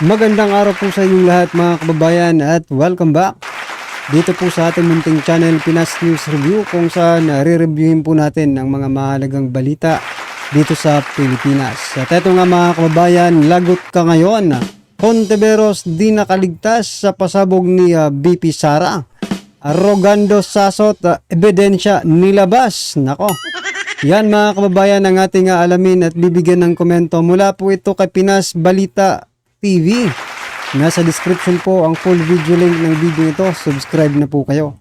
Magandang araw po sa inyong lahat mga kababayan at welcome back dito po sa ating munting channel Pinas News Review, kung saan re-reviewin po natin ang mga mahalagang balita dito sa Pilipinas. At eto nga mga kababayan, lagot ka ngayon, Hontiveros di nakaligtas sa pasabog ni BP Sara. Rogando Sasot, ebidensya nilabas. Nako, yan mga kababayan ang ating alamin at bibigyan ng komento. Mula po ito kay Pinas Balita TV. Nasa description po ang full video link ng video ito. Subscribe na po kayo.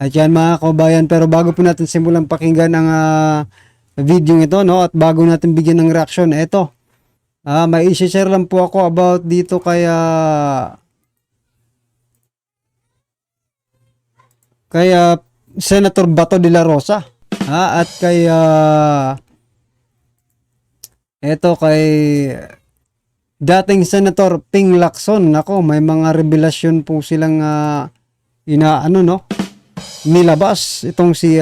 At yan mga kababayan, pero bago po natin simulang pakinggan ang video ito, no, at bago natin bigyan ng reaction, eto, may i-share lang po ako about dito kay Senator Bato de la Rosa, at kay eto kay dating Senator Ping Lacson. Nako, may mga revelasyon po silang nilabas itong si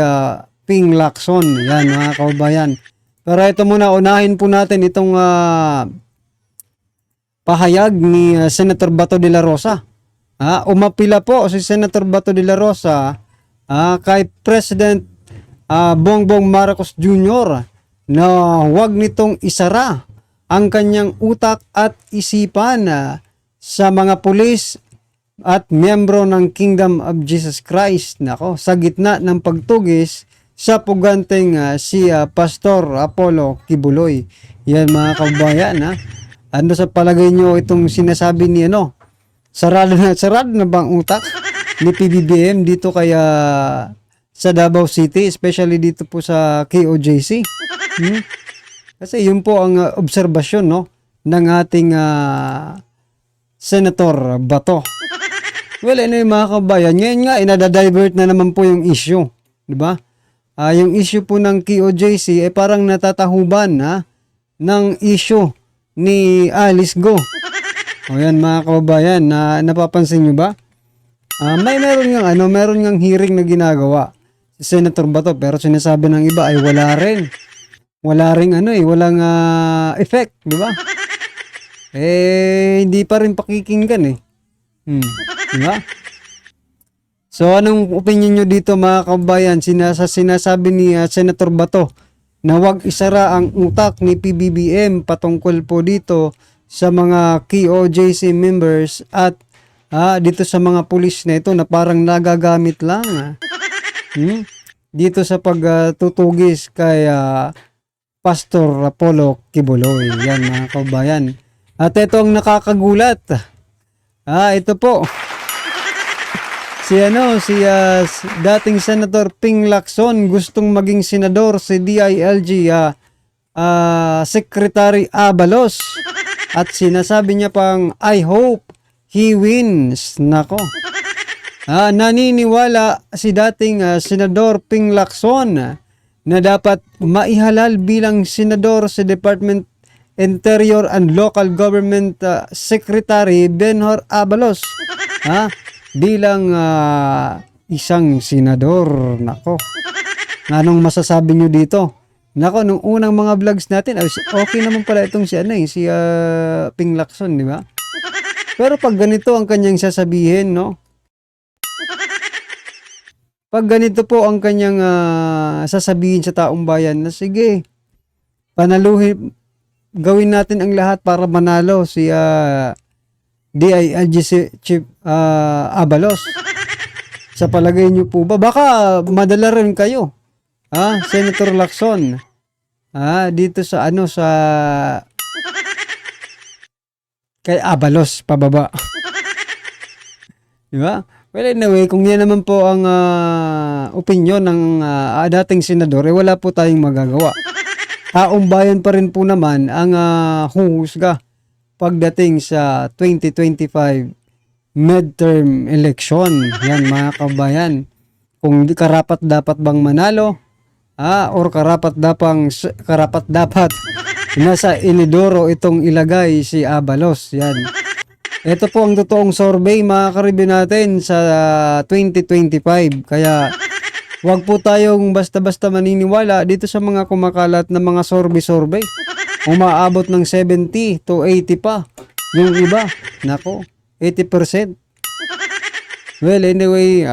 Ping Lacson. Yan mga kababayan. Pero ito muna, unahin po natin itong pahayag ni Senator Bato de la Rosa. Umapila po si Senator Bato de la Rosa kay President Bongbong Marcos Jr. na huwag nitong isara ang kanyang utak at isipan sa mga pulis at miyembro ng Kingdom of Jesus Christ. Nako, sa gitna ng pagtugis sa puganteng si Pastor Apollo Kibuloy. Yan mga kababayan, ano sa palagay nyo itong sinasabi ni sarado na bang utak ni PBBM dito kaya sa Davao City, especially dito po sa KOJC? Kasi yun po ang obserbasyon, no, ng ating Senator Bato. Well, yung mga kabayan, ngayon nga inadadivert na naman po yung issue, di ba? Yung issue po ng KOJC ay parang natatahuban ng issue ni Alice Go. O yan mga kababayan, napapansin nyo ba? Meron ngang hearing na ginagawa si Senator Bato, pero sinasabi ng iba ay wala rin. Walang effect, di ba? Hindi pa rin pakikinggan di ba? So, anong opinion nyo dito mga kababayan? Sinasabi ni Senator Bato na wag isara ang utak ni PBBM patungkol po dito sa mga KOJC members at dito sa mga pulis na ito na parang nagagamit lang dito sa pagtutugis kay Pastor Apollo Kibuloy. Yan mga kababayan. At ito ang nakakagulat. Ito po. Si dating Senator Ping Lacson gustong maging senador, si DILG Secretary Abalos. At sinasabi niya pang, I hope he wins. Nako. Naniniwala si dating Senador Ping Lacson na dapat maihalal bilang senador si Department Interior and Local Government Secretary Benhur Abalos bilang isang senador. Nako, anong masasabi nyo dito? Nako, nung unang mga vlogs natin okay naman pala itong si Ping Lacson, di ba? Pero pag ganito ang kanyang sasabihin, no, pag ganito po ang kanyang sasabihin sa taong bayan na sige, panaluhin, gawin natin ang lahat para manalo si DILG Chief Abalos. Sa palagay niyo po ba, baka madala rin kayo, Senator Lacson, dito sa kay Abalos pababa. Di ba? Well, anyway, kung yan naman po ang opinion ng dating senador, wala po tayong magagawa. Taong bayan pa rin po naman ang huhusga pagdating sa 2025 midterm election. Yan mga kabayan. Kung karapat dapat bang manalo, or karapat dapat nasa inidoro itong ilagay si Abalos. Yan. Ito po ang totoong survey mga karibin natin sa 2025. Kaya Huwag po tayong basta-basta maniniwala dito sa mga kumakalat na mga sorbe-sorbe. Umaabot ng 70 to 80 pa Yung iba, nako, 80%. Well, anyway,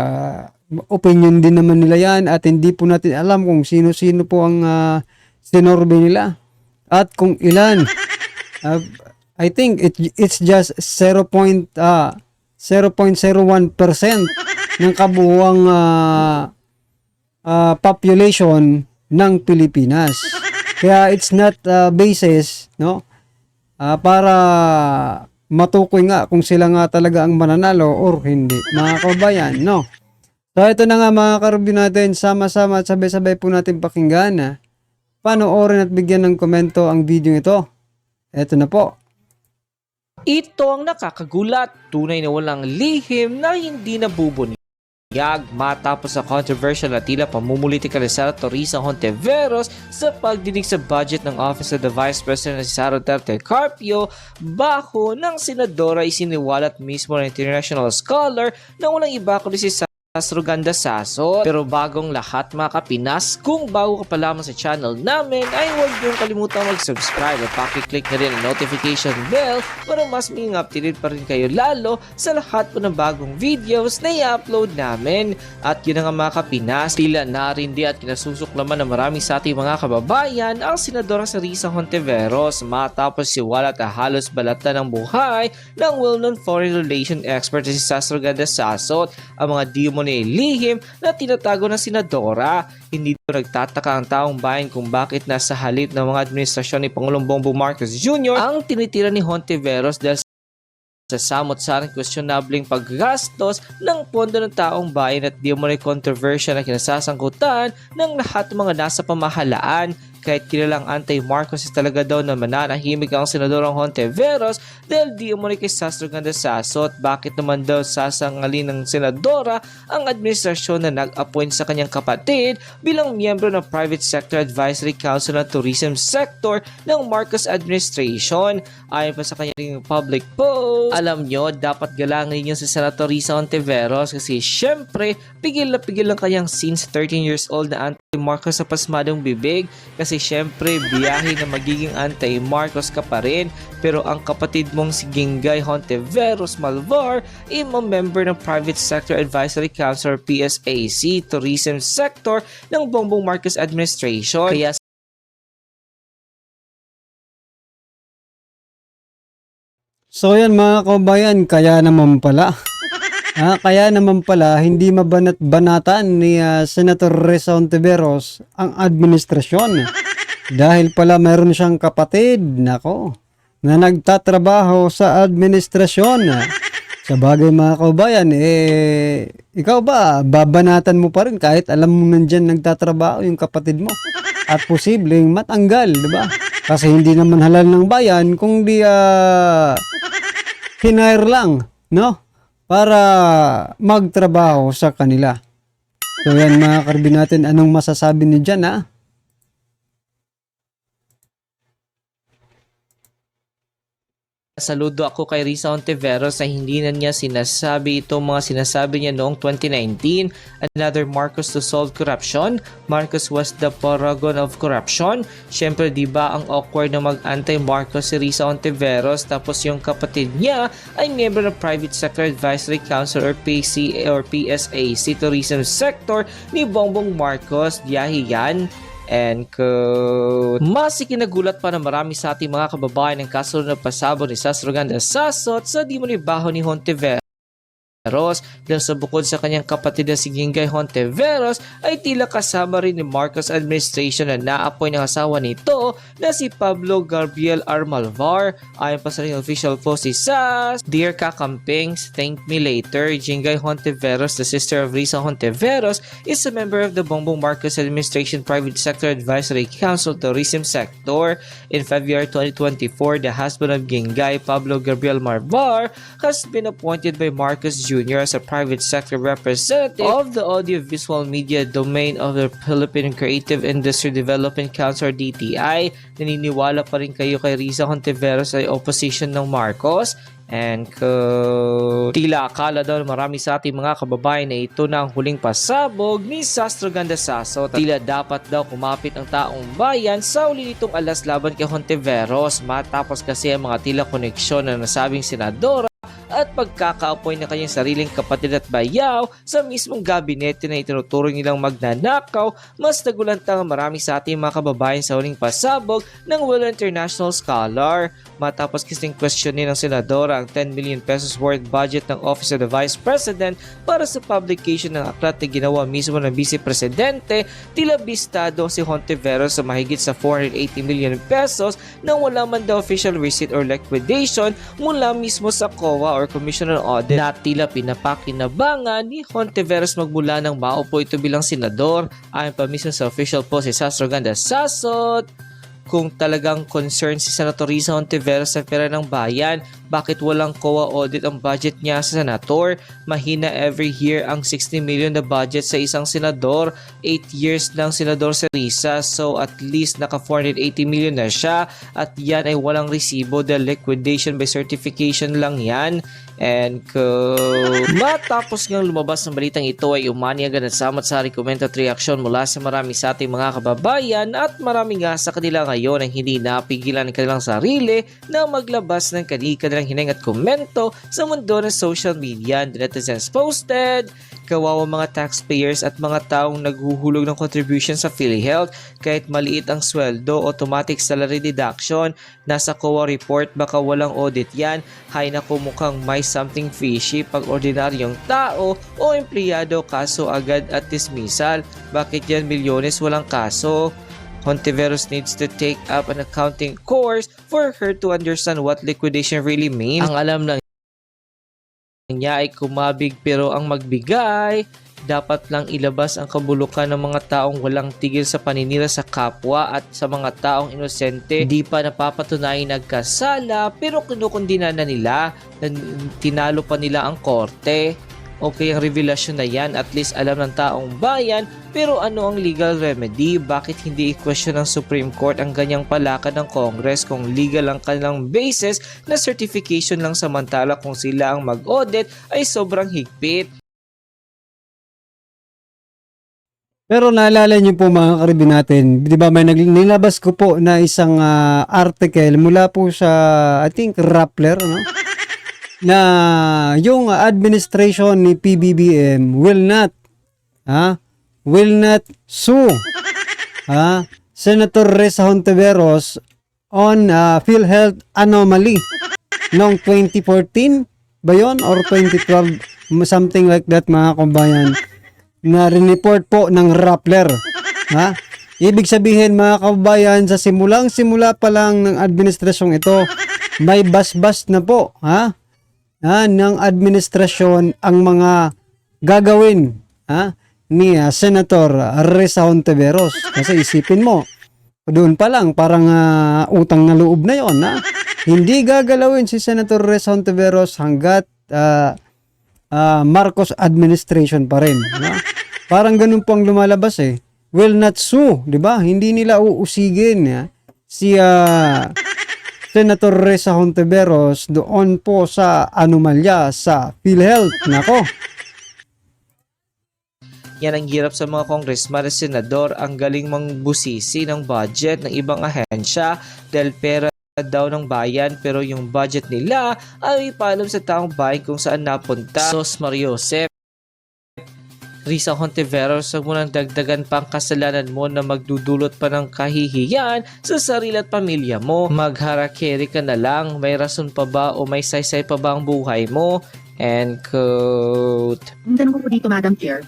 opinion din naman nila yan at hindi po natin alam kung sino-sino po ang sinorbe nila at kung ilan. I think it's just 0.01% ng kabuuang population ng Pilipinas. Kaya it's not basis, no? Para matukoy nga kung sila nga talaga ang mananalo or hindi, mga kabayan, no? So ito na nga mga ka-review natin, sama-sama at sabay-sabay po natin pakinggan. Panoorin at bigyan ng komento ang video ito. Ito na po. Ito ang nakakagulat, tunay na walang lihim na hindi nabubunyag matapos sa controversial na tila pamumulitika ni Senator Risa Hontiveros sa pagdinig sa budget ng Office of the Vice President na si Sara Duterte Carpio. Baho ng senadora isiniwalat mismo ng international scholar na walang iba kundi si Sasruganda Sasot. Pero bagong lahat mga kapinas, kung bago ka pa lamang sa channel namin ay huwag niyong kalimutang mag-subscribe at pakiclick na rin ang notification bell para mas maging updated pa rin kayo lalo sa lahat po ng bagong videos na i-upload namin. At yun nga mga kapinas, tila narindi at kinasusuklaman na marami sa ating mga kababayan ang senadora sa Risa Hontiveros matapos siwalat na halos balatan ng buhay ng well-known foreign relation expert na si Sasruganda Sasot. Ang mga di ni lihim na tinatago ng senadora. Hindi ito nagtataka ang taong bayan kung bakit nasa halip ng mga administrasyon ni Pangulong Bongbong Marcos Jr. ang tinitira ni Hontiveros dahil sa samot-sarang questionabling paggastos ng pondo ng taong bayan at di mo na controversial na kinasasangkutan ng lahat ng mga nasa pamahalaan. Kahit kilalang anti-Marcos talaga daw na mananahimik ang senadorong Hontiveros dahil di umuni kay Sasruganda Sasot. Bakit naman daw sasangalin ng senadora ang administrasyon na nag-appoint sa kanyang kapatid bilang miyembro ng Private Sector Advisory Council ng Tourism Sector ng Marcos Administration? Ayon pa sa kanyang public post, alam nyo, dapat galangin niyo si Senator Risa Hontiveros kasi syempre, pigil lang kanyang since 13 years old na anti-Marcos sa pasmadong bibig. Kasi syempre, biyahe na magiging anti-Marcos ka pa rin. Pero ang kapatid mong si Ginggay Hontiveros Malvar ay member ng Private Sector Advisory Council PSAC Tourism Sector ng Bongbong Marcos Administration. Kaya So yan mga kabayan, kaya naman pala hindi mabanat-banatan ni Senator Risa Hontiveros ang administrasyon. Dahil pala meron siyang kapatid, nako, na nagtatrabaho sa administrasyon. Sa bagay mga kabayan, ikaw ba, babanatan mo pa rin kahit alam mo nandyan nagtatrabaho yung kapatid mo? At posibleng matanggal, di ba? Kasi hindi naman halal ng bayan kung di hinire lang, no? Para magtrabaho sa kanila. So yan mga karbi natin, anong masasabi niyo dyan, ha? Saludo ako kay Risa Hontiveros na hindi na niya sinasabi itong mga sinasabi niya noong 2019. Another Marcos to solve corruption. Marcos was the paragon of corruption. Siyempre, di ba ang awkward na mag-anti-Marcos si Risa Hontiveros tapos yung kapatid niya ay member ng Private Sector Advisory Council or PSAC Tourism Sector ni Bongbong Marcos. Diyahi yan. And mas ikinagulat pa na marami sa ating mga kababayan ng kasunod na pasabog ni Sasruganda Sasot sa di mo ni baho ni Hontiveros. Dahil sa bukod sa kanyang kapatid na si Ginggay Hontiveros ay tila kasama rin ni Marcos administration na na-appoint ng asawa nito na si Pablo Gabriel R. Malvar. Ayon pa sa ring official post ni Sas, "Dear Kakampings, thank me later. Ginggay Hontiveros, the sister of Risa Hontiveros, is a member of the Bongbong Marcos Administration Private Sector Advisory Council Tourism Sector. In February 2024, the husband of Ginggay, Pablo Gabriel Malvar, has been appointed by Marcos Jr. as a private sector representative of the audiovisual media domain of the Philippine Creative Industry Development Council or DTI. Naniniwala pa rin kayo kay Risa Hontiveros ay opposition ng Marcos? And tila akala daw marami sa ating mga kababayan na ito na ang huling pasabog ni Sastro Ganda Sasso. Tila dapat daw kumapit ang taong bayan sa uli nitong alas laban kay Hontiveros matapos kasi ang mga tila koneksyon na nasabing senadora at pagkakaapoy ng kanyang sariling kapatid at bayaw sa mismong gabinete na itinuturing nilang magnanakaw. Mas nagulantang marami sa ating mga kababayan sa huling pasabog ng Well International Scholar. Matapos kasing questionin ng senadora ang 10 million pesos worth budget ng Office of the Vice President para sa publication ng aklat na ginawa mismo ng Vice Presidente, tila bistado si Hontiveros sa mahigit sa 480 million pesos nang wala man daw official receipt or liquidation mula mismo sa COA or Commission on Audit na tila pinapakinabangan ni Hontiveros magmula nang maupo ito bilang senador. Ayon pa mismo sa official post si Sastro Ganda Sasso, kung talagang concern si Senator Risa Hontiveros sa pera ng bayan, bakit walang COA audit ang budget niya sa senator? Mahina every year ang 60 million na budget sa isang senador. 8 years ng senador si Risa, so at least naka 480 million na siya at yan ay walang resibo dahil liquidation by certification lang yan. And matapos ngang lumabas ng balitang ito ay umani agad at samat-sari comment at reaksyon mula sa marami sa ating mga kababayan at marami nga sa kanila ngayon ang hindi napigilan ng kanilang sarili na maglabas ng kanilang hineng at komento sa mundo ng social media. The netizens posted, kawawa mga taxpayers at mga taong naghuhulog ng contribution sa PhilHealth kahit maliit ang sweldo, automatic salary deduction, nasa COA report, baka walang audit yan. Hay naku, mukhang may something fishy pag ordinaryong tao o empleyado, kaso agad at dismissal. Bakit yan milyones walang kaso? Hontiveros needs to take up an accounting course for her to understand what liquidation really means. Ang alam lang niya ay kumabig pero ang magbigay. Dapat lang ilabas ang kabulukan ng mga taong walang tigil sa paninira sa kapwa at sa mga taong inosente. Di pa napapatunayan nagkasala pero kinukundina na nila. Tinalo pa nila ang korte. Okay ang revelasyon na yan, at least alam ng taong bayan, pero ano ang legal remedy? Bakit hindi i-question ng Supreme Court ang ganyang palakad ng Congress kung legal ang kanilang basis na certification lang, samantala kung sila ang mag-audit ay sobrang higpit? Pero naalala niyo po mga karibin natin, di ba may nilabas ko po na isang article mula po sa, I think, Rappler, no? Na yung administration ni PBBM will not sue Senator Risa Hontiveros on PhilHealth anomaly noong 2014 ba yun or 2012, something like that mga kabayan, na rineport po ng Rappler. Ibig sabihin mga kabayan, sa simula pa lang ng administrasyong ito, may basbas na po ng administrasyon ang mga gagawin ni Senator Risa Hontiveros. Kasi isipin mo, doon pa lang parang utang na loob na yon. Hindi gagalawin si Senator Risa Hontiveros hanggat Marcos administration pa rin. Parang ganun pang lumalabas will not sue, di ba? Hindi nila uusigin si Senator Risa Hontiveros doon po sa anomalya sa PhilHealth. Nako. Yan ang hirap sa mga congressman at senador, ang galing mangbusisi ng budget ng ibang ahensya dahil pera daw ng bayan pero yung budget nila ay paalam sa taong bayan kung saan napunta. Sos Mariosep, Risa Hontiveros, huwag mo nang dagdagan pang kasalanan mo na magdudulot pa ng kahihiyan sa sarili at pamilya mo. Magharakeri ka na lang, may rason pa ba o may saysay pa ba ang buhay mo? End quote. Ang tanong ko po dito, Madam Chair,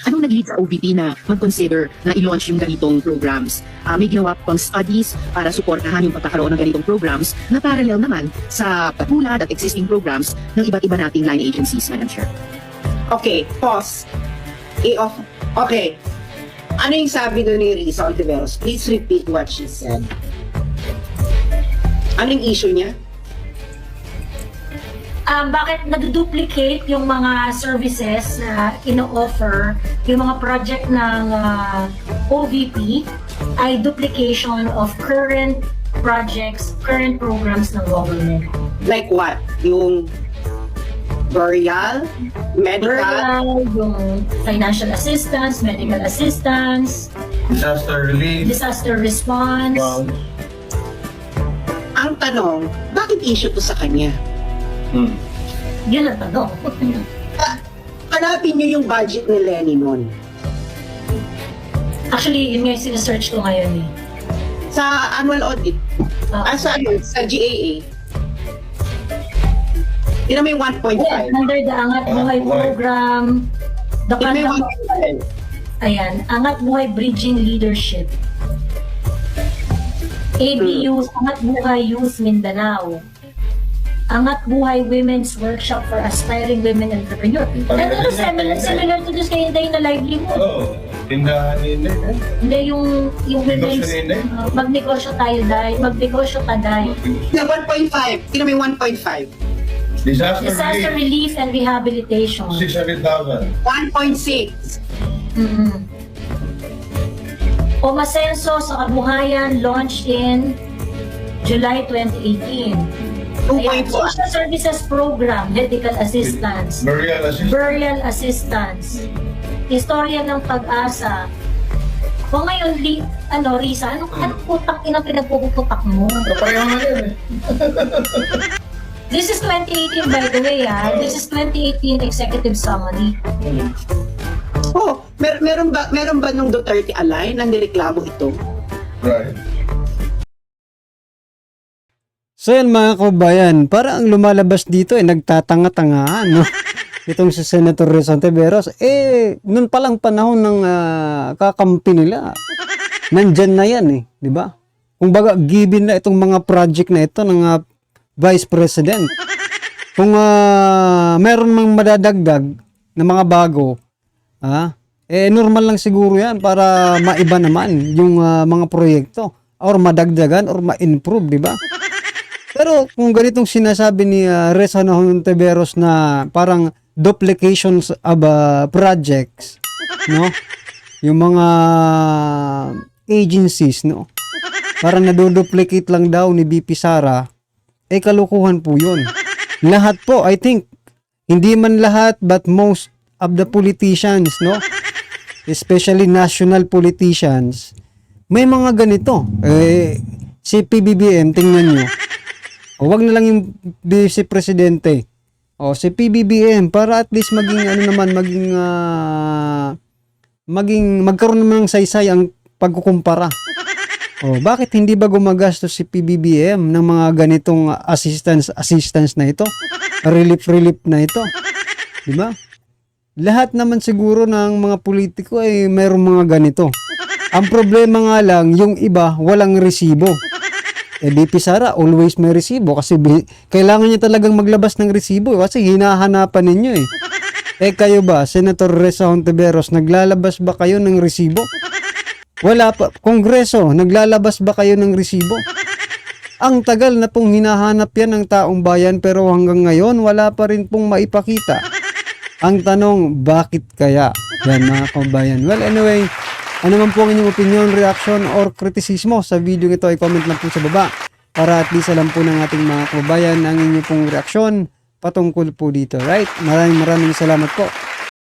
anong nag-lead sa OVP na mag-consider na i-launch yung ganitong programs? May ginawa pang studies para suportahan yung pagkakaroon ng ganitong programs na parallel naman sa katulad at existing programs ng iba't iba nating line agencies, Madam Chair. Okay, pause. Okay. Ano yung sabi doon ni Risa Hontiveros? Please repeat what she said. Anong issue niya? bakit nag-duplicate yung mga services na ino-offer, yung mga project ng OVP ay duplication of current projects, current programs ng government. Like what? Yung burial, medical, Burial, yung financial assistance, medical assistance, Disaster relief. disaster response. Wow. ang tanong, bakit issue to sa kanya? Yun ang tanong. Hanapin niyo yung budget ni Lenny nun. Actually, yun nga yung sinesearch ko ngayon eh. Sa annual audit, sa GAA, yun naman yung 1.5. Yeah, under the Angat Buhay program, the Yun naman yung conduct, 1.5. ayan, Angat Buhay Bridging Leadership. ABU, Angat Buhay Youth Mindanao. Angat Buhay Women's Workshop for Aspiring Women Entrepreneurs. Ano similar to this kay Inday na livelihood. Oo. Tindahan ni Inday. Hindi yung women's, Negosyo ni Inday? magnegosyo tayo dahil, magnegosyo ka dahil. Na 1.5. Yun naman yung 1.5. Disaster Disaster relief. relief and rehabilitation. 600,000. 1.6. Umasenso sa Kabuhayan launched in July 2018. Ayan, 2.1. Social Services Program, Medical Assistance, Burial assistance. Burial Assistance, Istorya ng Pag-asa. O ngayon, Risa, anong putak inang pinagpuputak mo? Kapareho na yan eh. This is 2018 by the way, This is 2018 Executive Summary. Oh, meron ba nung Duterte Align ang nireklamo ito? Right. So yan mga kababayan, para ang lumalabas dito nagtatanga-tangaan, no? Itong si Senator Risa Hontiveros, nun palang panahon ng kakampi nila, nandyan na yan di ba? Kung baga, given na itong mga project na ito ng Vice President. Kung meron mang madadagdag na mga bago, normal lang siguro yan para maiba naman yung mga proyekto or madagdagan or ma-improve, di ba? Pero kung ganitong sinasabi ni Risa Hontiveros na parang duplications of projects, no? Yung mga agencies, no? Parang naduduplicate lang daw ni BP Sara, kalukuhan po yun. Lahat po, I think, hindi man lahat, but most of the politicians, no? Especially national politicians, may mga ganito. Si PBBM, tingnan nyo. Wag na lang yung Vice Presidente. Si PBBM para at least magkaroon naman ng saysay ang pagkukumpara. Bakit hindi ba gumagastos si PBBM ng mga ganitong assistance na ito? Relief na ito. Di ba? Lahat naman siguro ng mga politiko ay mayroong mga ganito. Ang problema nga lang, yung iba walang resibo. BP Sara, always may resibo kasi kailangan niya talagang maglabas ng resibo kasi hinahanapan ninyo kayo ba, Senator Risa Hontiveros, naglalabas ba kayo ng resibo? Wala pa. Kongreso, naglalabas ba kayo ng resibo? Ang tagal na pong hinahanap yan ng taong bayan pero hanggang ngayon wala pa rin pong maipakita. Ang tanong, bakit kaya? Yan mga kabayan. Well, anyway, ano man po ang inyong opinion, reaction, or kritisismo sa video ito ay comment lang po sa baba para at least alam po ng ating mga kababayan ang inyong pong reaksyon patungkol po dito. Right? Maraming salamat po.